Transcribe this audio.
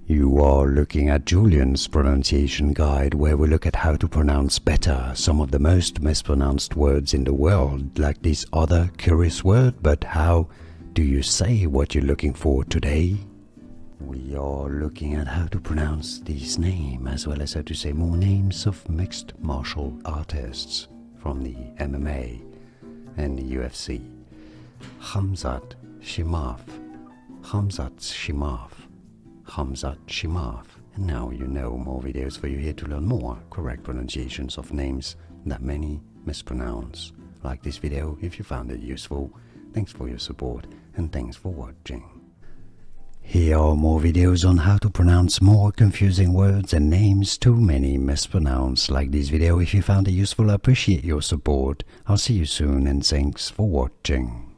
You are looking at Julian's pronunciation guide, where we look at how to pronounce better some of the most mispronounced words in the world, like this other curious word. But how do you say what you're looking for today? We are looking at how to pronounce this name, as well as how to say more names of mixed martial artists from the MMA and the UFC. Khamzat Chimaev, Khamzat Chimaev, Khamzat Chimaev. And now you know more videos for you here to learn more correct pronunciations of names that many mispronounce. Like this video if you found it useful. Thanks for your support and thanks for watching. Here are more videos on how to pronounce more confusing words and names too many mispronounce. Like this video if you found it useful. I appreciate your support. I'll see you soon and thanks for watching.